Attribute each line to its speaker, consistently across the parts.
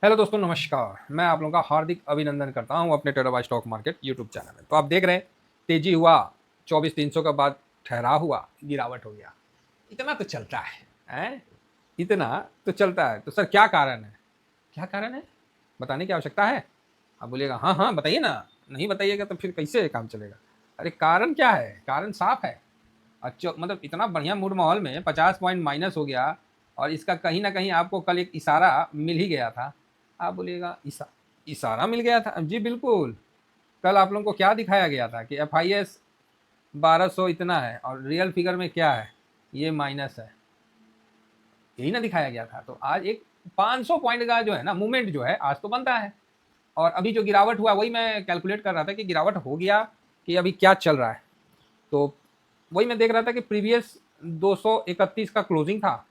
Speaker 1: Hello दोस्तों, नमस्कार। मैं आप लोगों का हार्दिक अभिनंदन करता हूं अपने टेराबाई स्टॉक मार्केट यूट्यूब चैनल में। तो आप देख रहे हैं, तेजी हुआ 24,300 के बाद ठहराव हुआ, गिरावट हो गया। इतना तो चलता है, हैं? इतना तो चलता है। तो सर क्या कारण है? क्या कारण है बताने की आवश्यकता है? आप बोलिएगा हाँ हाँ बताइए ना। नहीं बताइएगा तो फिर कैसे काम चलेगा? अरे कारण क्या है? कारण साफ है। अच्छा, मतलब इतना बढ़िया मूड माहौल में 50 पॉइंट माइनस हो गया और इसका कहीं ना कहीं आपको कल एक इशारा मिल ही गया था। आप बोलिएगा इशारा मिल गया था? जी बिल्कुल। कल आप लोगों को क्या दिखाया गया था कि FIS 1200 इतना है और रियल फिगर में क्या है, ये माइनस है। यही ना दिखाया गया था। तो आज एक 500 पॉइंट का जो है ना मूवमेंट जो है आज तो बनता है। और अभी जो गिरावट हुआ वही मैं कैलकुलेट कर रहा था कि गिरावट हो गया कि अभी क्या चल रहा है। तो वही मैं देख रहा था कि प्रीवियस 231 का क्लोजिंग था,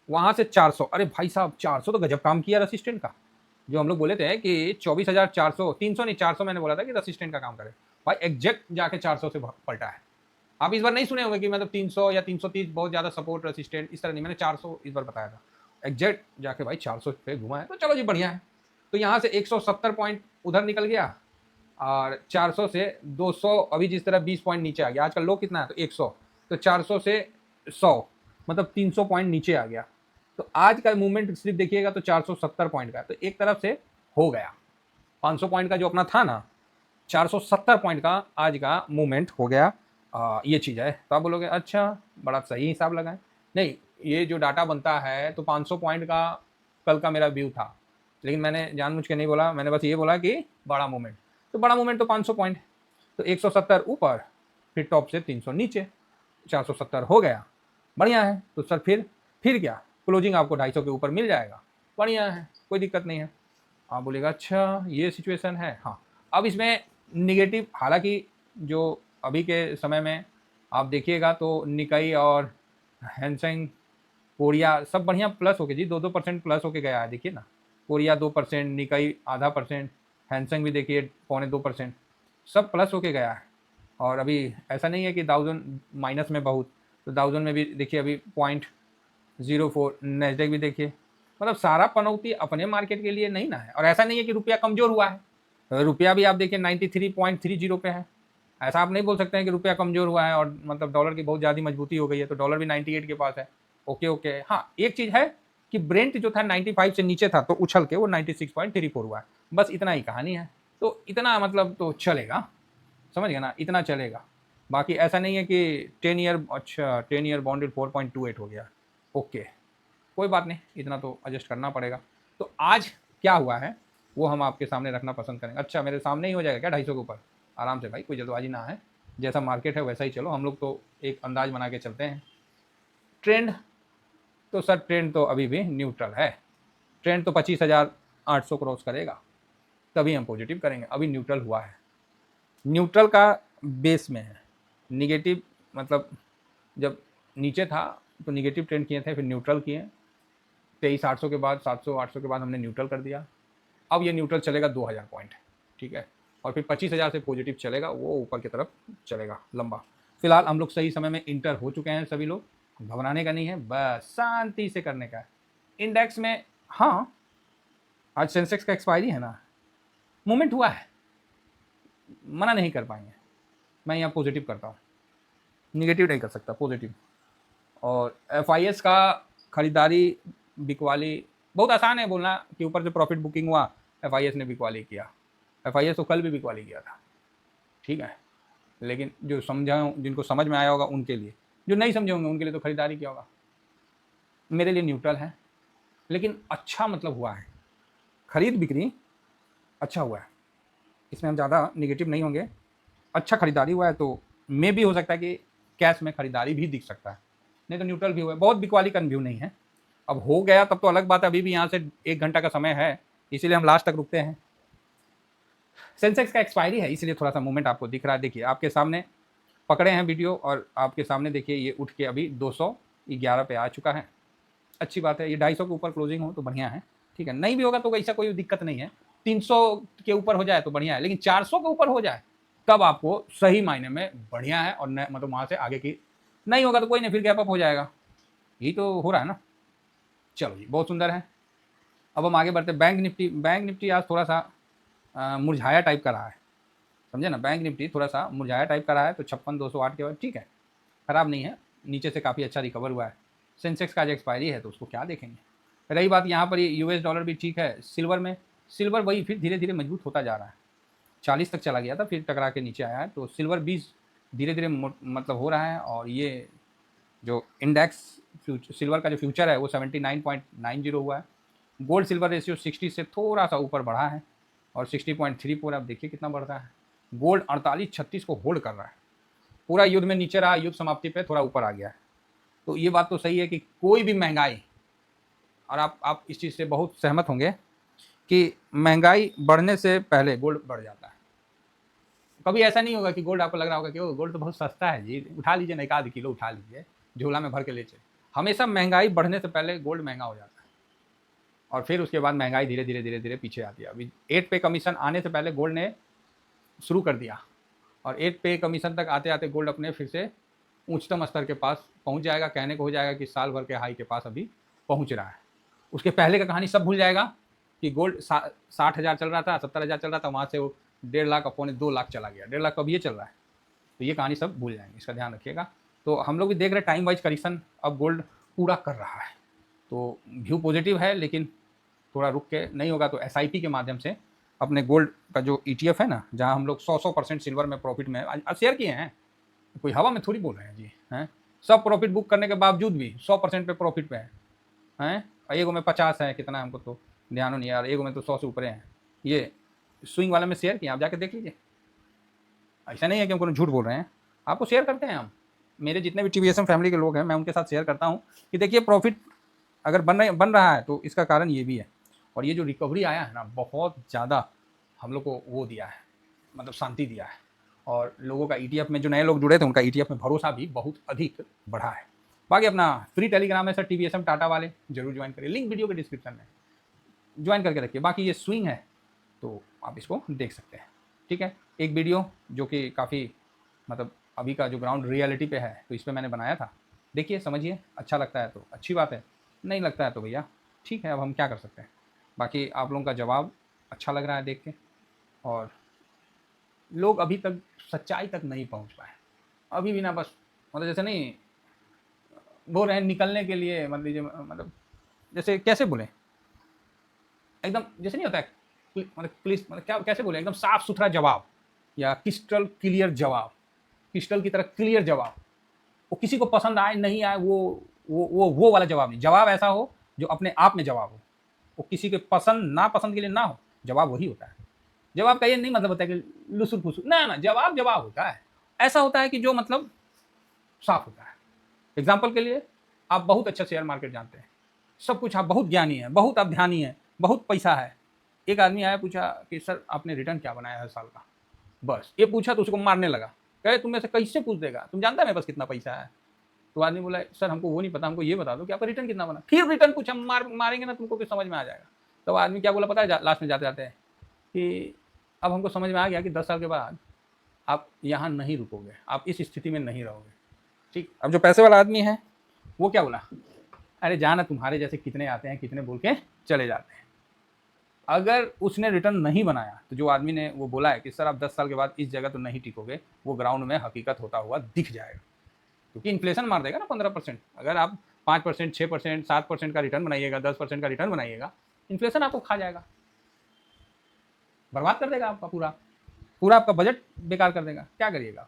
Speaker 1: वहां से 400। अरे भाई साहब, 400 तो गजब काम किया रसिस्टेंट का। जो हम लोग बोले थे कि 24,400, 300 नहीं 400 मैंने बोला था कि रसिस्टेंट का काम करे, भाई एग्जैक्ट जाके 400 से पलटा है। आप इस बार नहीं सुने होंगे कि मतलब 300 या 330 बहुत ज्यादा सपोर्ट रसिस्टेंट, इस तरह नहीं, मैंने 400 इस बार बताया था। एग्जैक्ट जाके भाई 400 पे घुमा है, तो चलो जी बढ़िया है। तो यहाँ से 170 पॉइंट उधर निकल गया और 400 से 200, अभी जिस तरह 20 पॉइंट नीचे आ गया। आजकल लो कितना है? तो 100। तो 400 से 100 मतलब 300 पॉइंट नीचे आ गया। तो आज का मूवमेंट सिर्फ देखिएगा तो 470 पॉइंट का। तो एक तरफ से हो गया 500 पॉइंट का जो अपना था ना, 470 पॉइंट का आज का मूवमेंट हो गया। ये चीज़ है। तो आप बोलोगे अच्छा, बड़ा सही हिसाब लगाए। नहीं, ये जो डाटा बनता है तो 500 पॉइंट का कल का मेरा व्यू था, लेकिन मैंने जानबूझ के नहीं बोला। मैंने बस ये बोला कि बड़ा मूवमेंट, तो बड़ा मूवमेंट तो 500 पॉइंट। तो 170 ऊपर, फिर टॉप से 300 नीचे, 470 हो गया। बढ़िया है। तो सर फिर क्या? क्लोजिंग आपको 250 के ऊपर मिल जाएगा। बढ़िया है, कोई दिक्कत नहीं है। आप बोलेगा अच्छा ये सिचुएशन है। हाँ, अब इसमें निगेटिव, हालांकि जो अभी के समय में आप देखिएगा तो निकाई और हैंसेंग, कोरिया सब बढ़िया प्लस होके जी 2-2% प्लस होके गया है। देखिए ना, कोरिया 2%, निकाई आधा परसेंट, हैंसेंग भी देखिए 0.25%, सब प्लस होके गया है। और अभी ऐसा नहीं है कि 1000 माइनस में बहुत, तो 1000 में भी देखिए अभी 0.04। नेस्डेक भी देखिए, मतलब सारा पनौती अपने मार्केट के लिए नहीं ना है। और ऐसा नहीं है कि रुपया कमजोर हुआ है। रुपया भी आप देखिए 93.30 पे है। ऐसा आप नहीं बोल सकते हैं कि रुपया कमजोर हुआ है और मतलब डॉलर की बहुत ज़्यादा मजबूती हो गई है। तो डॉलर भी 98 के पास है। Okay okay. हाँ, एक चीज़ है कि ब्रेंट जो था 95 से नीचे था, तो उछल के वो 96.34 हुआ है। बस इतना ही कहानी है। तो इतना मतलब तो चलेगा, समझ गया ना, इतना चलेगा। बाकी ऐसा नहीं है कि 10 ईयर, अच्छा 10 ईयर बॉन्डेड 4.28 हो गया। ओके, कोई बात नहीं, इतना तो एडजस्ट करना पड़ेगा। तो आज क्या हुआ है वो हम आपके सामने रखना पसंद करेंगे। अच्छा, मेरे सामने ही हो जाएगा क्या 250 के ऊपर? आराम से भाई, कोई जल्दबाजी ना है। जैसा मार्केट है वैसा ही चलो, हम लोग तो एक अंदाज बना के चलते हैं। ट्रेंड, तो सर ट्रेंड तो अभी भी न्यूट्रल है। ट्रेंड तो 25,800 क्रॉस करेगा तभी हम पॉजिटिव करेंगे। अभी न्यूट्रल हुआ है, न्यूट्रल का बेस में है। निगेटिव मतलब जब नीचे था तो निगेटिव ट्रेंड किए थे, फिर न्यूट्रल किए। 23,800 के बाद, 700-800 के बाद हमने न्यूट्रल कर दिया। अब ये न्यूट्रल चलेगा 2000 पॉइंट, ठीक है। और फिर 25,000 से पॉजिटिव चलेगा, वो ऊपर की तरफ चलेगा लंबा। फिलहाल हम लोग सही समय में इंटर हो चुके हैं सभी लोग। घबराने का नहीं है, बस शांति से करने का है। इंडेक्स में, हाँ, आज सेंसेक्स का एक्सपायरी है ना, मूवमेंट हुआ है, मना नहीं कर पाएंगे। मैं यहाँ पॉजिटिव करता हूँ, निगेटिव नहीं कर सकता, पॉजिटिव। और FIS का खरीदारी, बिकवाली बहुत आसान है बोलना कि ऊपर से प्रॉफिट बुकिंग हुआ, FIS ने बिकवाली किया। FIS तो कल भी बिकवाली किया था, ठीक है। लेकिन जो समझा, जिनको समझ में आया होगा उनके लिए, जो नहीं समझे होंगे उनके लिए तो खरीदारी किया होगा। मेरे लिए न्यूट्रल है, लेकिन अच्छा मतलब हुआ है, खरीद बिक्री अच्छा हुआ है। इसमें हम ज़्यादा निगेटिव नहीं होंगे। अच्छा खरीदारी हुआ है, तो मे भी हो सकता है कि कैश में खरीदारी भी दिख सकता है, नहीं तो न्यूट्रल भी हुआ है। बहुत बिकवाली का व्यू नहीं है। अब हो गया तब तो अलग बात है। अभी भी यहाँ से 1 घंटा का समय है, इसीलिए हम लास्ट तक रुकते हैं। सेंसेक्स का एक्सपायरी है, इसलिए थोड़ा सा मूवमेंट आपको दिख रहा है। देखिए आपके सामने पकड़े हैं वीडियो, और आपके सामने देखिए ये उठ के अभी 211 पे आ चुका है। अच्छी बात है, ये 250 के ऊपर क्लोजिंग हो तो बढ़िया है, ठीक है। नहीं भी होगा तो ऐसा कोई दिक्कत नहीं है। 300 के ऊपर हो जाए तो बढ़िया है, लेकिन 400 के ऊपर हो जाए तब आपको सही मायने में बढ़िया है। और मतलब वहां से आगे की नहीं होगा तो कोई नहीं, फिर गैप अप हो जाएगा। यही तो हो रहा है ना। चलो जी, बहुत सुंदर है। अब हम आगे बढ़ते हैं बैंक निफ्टी आज थोड़ा सा मुरझाया टाइप का रहा है, समझे ना। बैंक निफ्टी थोड़ा सा मुरझाया टाइप का रहा है, तो 56,208 के बाद ठीक है, ख़राब नहीं है, नीचे से काफ़ी अच्छा रिकवर हुआ है। सेंसेक्स का आज एक्सपायरी है तो उसको क्या देखेंगे। रही बात यहाँ पर, ये यूएस डॉलर भी ठीक है। सिल्वर में, सिल्वर वही फिर धीरे धीरे मजबूत होता जा रहा है, 40 तक चला गया था, फिर टकरा के नीचे आया है। तो सिल्वर 20 धीरे धीरे मतलब हो रहा है। और ये जो इंडेक्स सिल्वर का जो फ्यूचर है वो 79.90 हुआ है। गोल्ड सिल्वर रेशियो 60 से थोड़ा सा ऊपर बढ़ा है और 60.34। अब देखिए कितना बढ़ रहा है। गोल्ड 48-36 को होल्ड कर रहा है, पूरा युद्ध में नीचे रहा, युद्ध समाप्ति पे थोड़ा ऊपर आ गया है। तो ये बात तो सही है कि कोई भी महंगाई, और आप इस चीज़ से बहुत सहमत होंगे कि महंगाई बढ़ने से पहले गोल्ड बढ़ जाता है। कभी ऐसा नहीं होगा कि गोल्ड आपको लग रहा होगा कि वो गोल्ड तो बहुत सस्ता है जी, उठा लीजिए ना, 1 आध किलो उठा लीजिए, झोला में भर के ले चले। हमेशा महंगाई बढ़ने से पहले गोल्ड महंगा हो जाता है और फिर उसके बाद महंगाई धीरे धीरे धीरे धीरे पीछे आती है। अभी 8 पे कमीशन आने से पहले गोल्ड ने शुरू कर दिया और 8 पे कमीशन तक आते आते गोल्ड अपने फिर से उच्चतम स्तर के पास पहुंच जाएगा। कहने को हो जाएगा कि साल भर के हाई के पास अभी पहुंच रहा है। उसके पहले का कहानी सब भूल जाएगा कि गोल्ड 60,000 चल रहा था, 70,000 चल रहा था, वहाँ से वो 1.5 लाख और 2 लाख चला गया। 1.5 लाख तो अभी ये चल रहा है। तो ये कहानी सब भूल जाएंगे, इसका ध्यान रखिएगा। तो हम लोग भी देख रहे हैं टाइम वाइज करेक्शन अब गोल्ड पूरा कर रहा है, तो व्यू पॉजिटिव है, लेकिन थोड़ा रुक के नहीं होगा तो एसआईपी के माध्यम से अपने गोल्ड का जो ईटीएफ है ना, जहाँ हम लोग 100% सिल्वर में प्रॉफिट में आज शेयर किए हैं, कोई हवा में थोड़ी बोल रहे हैं जी, हैं। सब प्रॉफिट बुक करने के बावजूद भी 100% पे प्रॉफिट पे हैं। एगो में 50 है, कितना हमको तो ध्यान नहीं यार, एगो में तो 100 से ऊपर हैं। ये स्विंग वाला में शेयर किया, आप जाके देख लीजिए। ऐसा नहीं है कि हम झूठ बोल रहे हैं, आपको शेयर करते हैं हम, मेरे जितने भी टीवीएसएम फैमिली के लोग हैं मैं उनके साथ शेयर करता हूँ कि देखिए प्रॉफिट अगर बन रहा है तो इसका कारण ये भी है। और ये जो रिकवरी आया है ना, बहुत ज़्यादा हम लोग को वो दिया है, मतलब शांति दिया है। और लोगों का ईटीएफ में, जो नए लोग जुड़े थे उनका ईटीएफ में भरोसा भी बहुत अधिक बढ़ा है। बाकी अपना फ्री टेलीग्राम है सर, टीवीएसएम टाटा वाले जरूर ज्वाइन करिए, लिंक वीडियो के डिस्क्रिप्शन में, ज्वाइन करके रखिए। बाकी ये स्विंग है तो आप इसको देख सकते हैं, ठीक है। एक वीडियो जो कि काफ़ी मतलब अभी का जो ग्राउंड रियलिटी पे है, तो इस पर मैंने बनाया था, देखिए समझिए, अच्छा लगता है तो अच्छी बात है, नहीं लगता है तो भैया ठीक है, अब हम क्या कर सकते हैं। बाकी आप लोगों का जवाब अच्छा लग रहा है देख के, और लोग अभी तक सच्चाई तक नहीं पहुंच पाए अभी भी ना, बस मतलब जैसे नहीं बोल रहे हैं निकलने के लिए, मतलब जैसे कैसे बोले, एकदम जैसे नहीं होता है मतलब प्लीज, मतलब क्या कैसे बोले, एकदम साफ सुथरा जवाब या क्रिस्टल क्लियर जवाब, क्रिस्टल की तरह क्लियर जवाब, वो किसी को पसंद आए नहीं आए, वो वाला जवाब नहीं। जवाब ऐसा हो जो अपने आप में जवाब हो, वो किसी के पसंद ना पसंद के लिए ना हो, जवाब वही होता है। जवाब का ये नहीं मतलब होता है कि लुसुर फुसुर, ना, जवाब जवाब होता है, ऐसा होता है कि जो मतलब साफ होता है। एग्जाम्पल के लिए, आप बहुत अच्छा शेयर मार्केट जानते हैं, सब कुछ, आप बहुत ज्ञानी हैं, बहुत अध्ययनी हैं, बहुत पैसा है। एक आदमी आया, पूछा कि सर आपने रिटर्न क्या बनाया हर साल का, बस ये पूछा तो उसको मारने लगा, कहे तुम में से कैसे पूछ देगा, तुम जानता है मेरे पास कितना पैसा है। तो आदमी बोला सर हमको वो नहीं पता, हमको ये बता दो कि आपका रिटर्न कितना बना। फिर रिटर्न पूछा, मारेंगे ना तुमको, फिर समझ में आ जाएगा। तो आदमी क्या बोला पता है लास्ट में जाते जाते हैं कि अब हमको समझ में आ गया कि 10 साल के बाद आप यहाँ नहीं रुकोगे, आप इस स्थिति में नहीं रहोगे, ठीक। अब जो पैसे वाला आदमी है वो क्या बोला, अरे जाना, तुम्हारे जैसे कितने आते हैं, कितने बोल के चले जाते हैं। अगर उसने रिटर्न नहीं बनाया तो जो आदमी ने वो बोला है कि सर आप 10 साल के बाद इस जगह तो नहीं टिकोगे, वो ग्राउंड में हकीकत होता हुआ दिख जाएगा, क्योंकि इन्फ्लेशन मार देगा ना 15%। अगर आप 5%, 6%, 7% का रिटर्न बनाइएगा, 10% का रिटर्न बनाइएगा, इन्फ्लेशन आपको खा जाएगा, बर्बाद कर देगा आपका पूरा आपका बजट बेकार कर देगा, क्या करिएगा।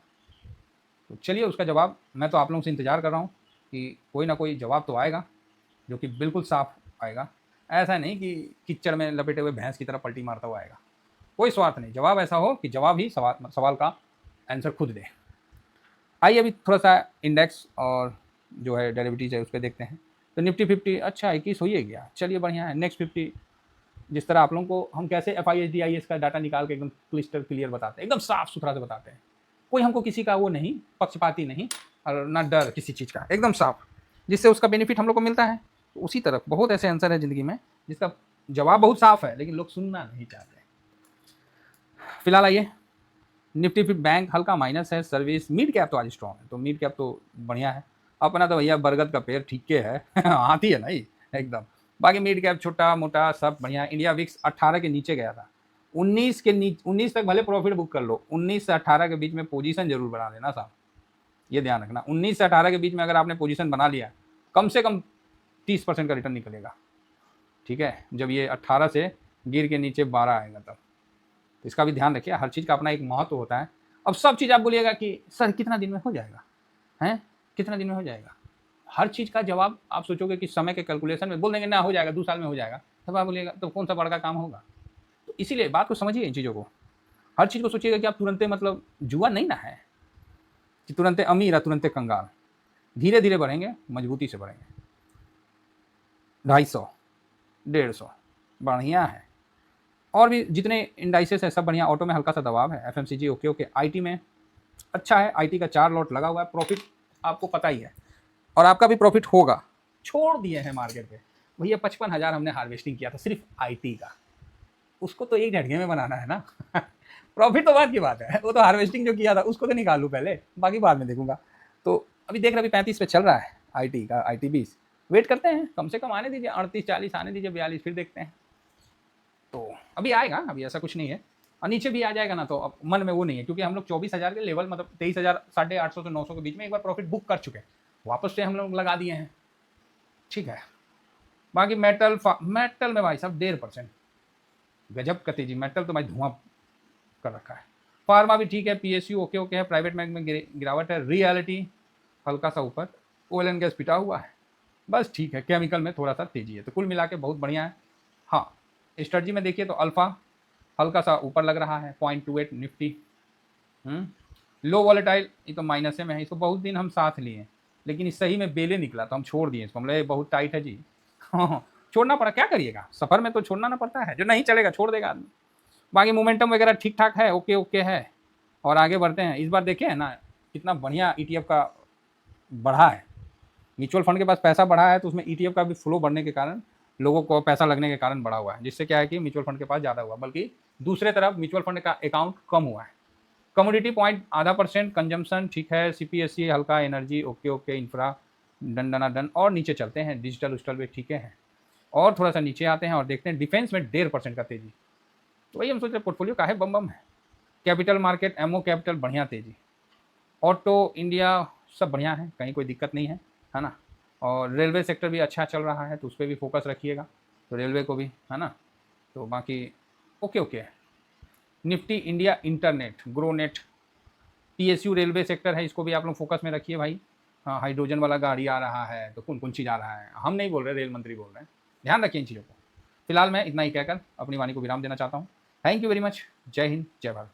Speaker 1: तो चलिए उसका जवाब मैं तो आप लोगों से इंतजार कर रहा हूँ कि कोई ना कोई जवाब तो आएगा जो कि बिल्कुल साफ आएगा। ऐसा नहीं कि कीचड़ में लपेटे हुए भैंस की तरह पलटी मारता हुआ आएगा, कोई स्वार्थ नहीं, जवाब ऐसा हो कि जवाब ही सवाल का आंसर खुद दे। आइए अभी थोड़ा सा इंडेक्स और जो है डेरिवेटिव है उस पर देखते हैं। तो निफ्टी 50 अच्छा 21 हो ही गया, चलिए बढ़िया है। नेक्स्ट 50, जिस तरह आप लोगों को हम कैसे FISDIS का डाटा निकाल के एकदम क्लिस्टर क्लियर बताते हैं, एकदम साफ सुथरा से बताते हैं, कोई हमको किसी का वो नहीं, पक्षपाती नहीं, और ना डर किसी चीज़ का, एकदम साफ, जिससे उसका बेनिफिट हम लोग को मिलता है। तो उसी तरह बहुत ऐसे आंसर है ज़िंदगी में जिसका जवाब बहुत साफ है लेकिन लोग सुनना नहीं चाहते। फिलहाल आइए निफ्टी फिर बैंक हल्का माइनस है, सर्विस मिड कैप तो आज स्ट्रॉन्ग है, तो मिड कैप तो बढ़िया है। अपना तो भैया बरगद का पेड़ ठीक के है हाथी है नहीं एकदम, बाकी मिड कैप छोटा मोटा सब बढ़िया। इंडिया विक्स 18 के नीचे गया था, 19 तक भले प्रॉफिट बुक कर लो, 19 से 18 के बीच में पोजीशन जरूर बना लेना साहब, ये ध्यान रखना। 19 से 18 के बीच में अगर आपने पोजीशन बना लिया, कम से कम 30% का रिटर्न निकलेगा, ठीक है, जब ये 18 से गिर के नीचे 12 आएगा तब। तो इसका भी ध्यान रखिए, हर चीज़ का अपना एक महत्व होता है। अब सब चीज़ आप बोलिएगा कि सर कितना दिन में हो जाएगा, हैं कितना दिन में हो जाएगा, हर चीज़ का जवाब आप सोचोगे कि समय के कैलकुलेशन में बोल देंगे ना हो जाएगा 2 साल में हो जाएगा, तब आप बोलिएगा तो कौन सा बड़ा काम होगा। तो इसीलिए बात को समझिए, इन चीज़ों को, हर चीज़ को सोचिएगा कि आप तुरंत मतलब जुआ नहीं ना है कि तुरंत अमीर या तुरंत कंगाल, धीरे धीरे बढ़ेंगे, मजबूती से बढ़ेंगे। 250, 150 बढ़िया है। और भी जितने इंडाइसेस है सब बढ़िया। ऑटो में हल्का सा दबाव है, एफएमसीजी ओके ओके। आईटी में अच्छा है, आईटी का 4 लॉट लगा हुआ है, प्रॉफिट आपको पता ही है, और आपका भी प्रॉफिट होगा। छोड़ दिए हैं मार्केट पे भैया, 55,000 हमने हार्वेस्टिंग किया था सिर्फ आईटी का, उसको तो एक झटके में बनाना है ना प्रॉफिट तो बाद की बात है, वो तो हार्वेस्टिंग जो किया था उसको तो निकाल लूँ पहले, बाकी बाद में देखूंगा। तो अभी देख रहे, अभी 35 पे चल रहा है आईटी का, आईटी 20 वेट करते हैं, कम से कम आने दीजिए 38-40 आने दीजिए, 42 फिर देखते हैं। तो अभी आएगा, अभी ऐसा कुछ नहीं है, और नीचे भी आ जाएगा ना तो अब मन में वो नहीं है, क्योंकि हम लोग 24,000 के लेवल मतलब 23,000 850 से 900 के बीच में एक बार प्रॉफिट बुक कर चुके हैं, वापस से हम लोग लगा दिए हैं, ठीक है। बाकी मेटल में भाई साहब 1.5% गजब का तेजी, मेटल तो भाई धुआं कर रखा है। फार्मा भी ठीक है, पीएसयू ओके ओके है, प्राइवेट बैंक में गिरावट है, रियलिटी हल्का सा ऊपर, ऑयल एंड गैस पिटा हुआ है, बस ठीक है। केमिकल में थोड़ा सा तेजी है, तो कुल मिला के बहुत बढ़िया है। हाँ, स्ट्रेटजी में देखिए तो अल्फा हल्का सा ऊपर लग रहा है, 0.28 निफ्टी, लो वॉलेटाइल, ये तो माइनस में है, इसको बहुत दिन हम साथ लिए, लेकिन इस सही में बेले निकला तो हम छोड़ दिए इसको, मतलब बहुत टाइट है जी हाँ, छोड़ना पड़ा, क्या करिएगा, सफ़र में तो छोड़ना ना पड़ता है, जो नहीं चलेगा छोड़ देगा आदमी। बाकी मोमेंटम वगैरह ठीक ठाक है, ओके ओके है, और आगे बढ़ते हैं। इस बार देखे है ना कितना बढ़िया ईटीएफ का बढ़ा है, म्यूचुअल फंड के पास पैसा बढ़ा है तो उसमें ईटीएफ का भी फ्लो बढ़ने के कारण, लोगों को पैसा लगने के कारण बढ़ा हुआ है, जिससे क्या है कि म्यूचुअल फंड के पास ज़्यादा हुआ, बल्कि दूसरे तरफ म्यूचुअल फंड का अकाउंट कम हुआ है। कमोडिटी 0.5%, कंजम्पशन ठीक है, सीपीएससी हल्का, एनर्जी ओके ओके, इंफ्रा डन डना डन, और नीचे चलते हैं, डिजिटल उस्टल भी ठीक है, और थोड़ा सा नीचे आते हैं और देखते हैं डिफेंस में 1.5% का तेजी। तो वही हम सोच रहे पोर्टफोलियो का है बम बम है। कैपिटल मार्केट, एमओ कैपिटल बढ़िया तेजी, ऑटो इंडिया सब बढ़िया है, कहीं कोई दिक्कत नहीं है ना। और रेलवे सेक्टर भी अच्छा चल रहा है, तो उस पर भी फोकस रखिएगा, तो रेलवे को भी, है ना। तो बाकी ओके ओके है। निफ्टी इंडिया इंटरनेट, ग्रोनेट, पीएसयू रेलवे सेक्टर है, इसको भी आप लोग फोकस में रखिए भाई। हाँ, हाइड्रोजन वाला गाड़ी आ रहा है, तो कौन कौन चीज़ आ रहा है, हम नहीं बोल रहे, रेल मंत्री बोल रहे हैं, ध्यान रखिए इन चीज़ों को। फिलहाल मैं इतना ही कहकर अपनी वाणी को विराम देना चाहता हूँ। थैंक यू वेरी मच, जय हिंद, जय भारत।